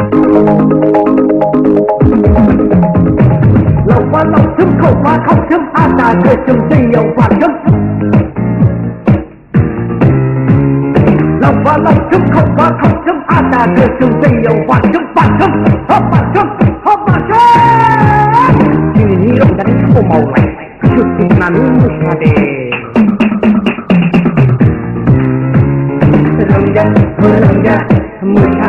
Lầu qua lầu chấm khẩu qua khẩu chấm a đà cơ chấm tây dầu và chấm. Lầu qua lầu chấm khẩu qua khẩu chấm a đà cơ chấm tây dầu và chấm hấp và chấm. Ini lo dari kamu mau lek, syuting nanu musade. Rongga, musha, rongga, musha.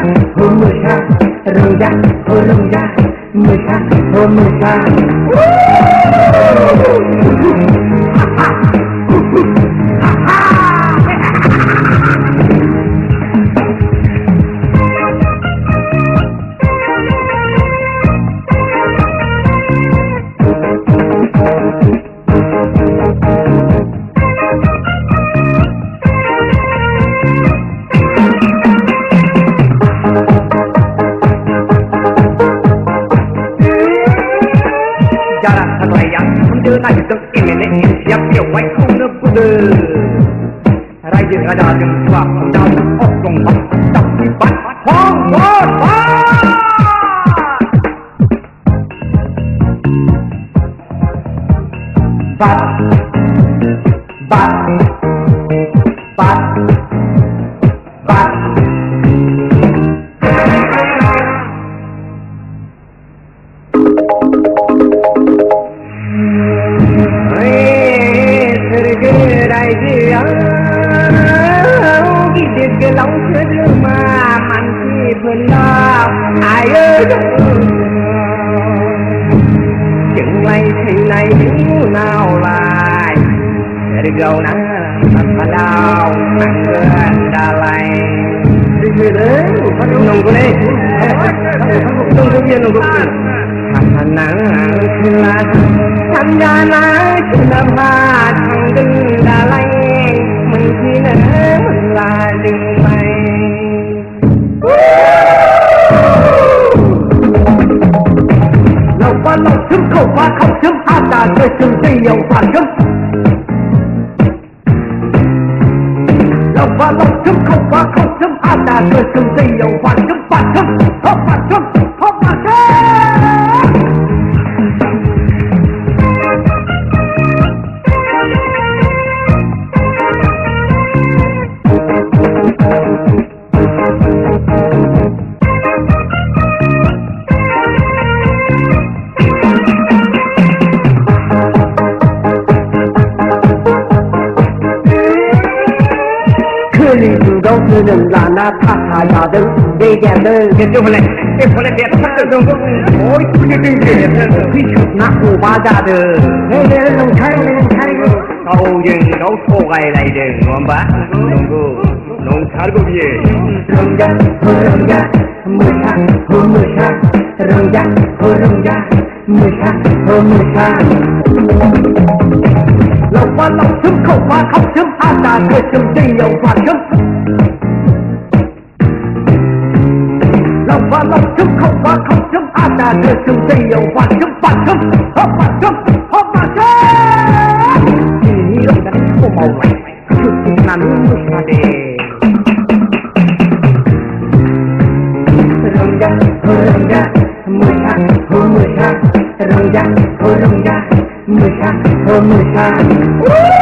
Ada yang suah dan okong tapi bat lòng chưa mà man khi phần lo ai ơi chừng này thì này đứng nào lại để gầu nắng mà đau nắng gần đà lại đi đấy nông cô đây nông cô kia nông cô thằng nắng là thằng gia nắng là mà thằng đừng đà lại mình chỉ nỡ là đừng mày lầu qua lầu chấm khẩu qua khẩu chấm a đà cơ chấm tây dầu và chấm lầu qua lầu chấm khẩu qua khẩu chấm a đà cơ chấm tây dầu và chấm hấp và chấm đừng là na thà thà nhà đừng đi kèm đừng cái chỗ này đẹp thật đừng có ôi cái gì khi chụp nát của ba gia đừng thế đừng thay câu dừng đấu thô gầy này đừng ngon bá nông thar có gì rongga musha rongga musha lầu qua lầu chấm khẩu qua khẩu chấm a đà cơ chấm tây dầu và chấm lầu qua lầu chấm khẩu qua khẩu chấm a đà cơ chấm tây dầu và chấm hấp và chấm ini lo dari kamu mau lek syuting nanu musade rongga musha rongga musha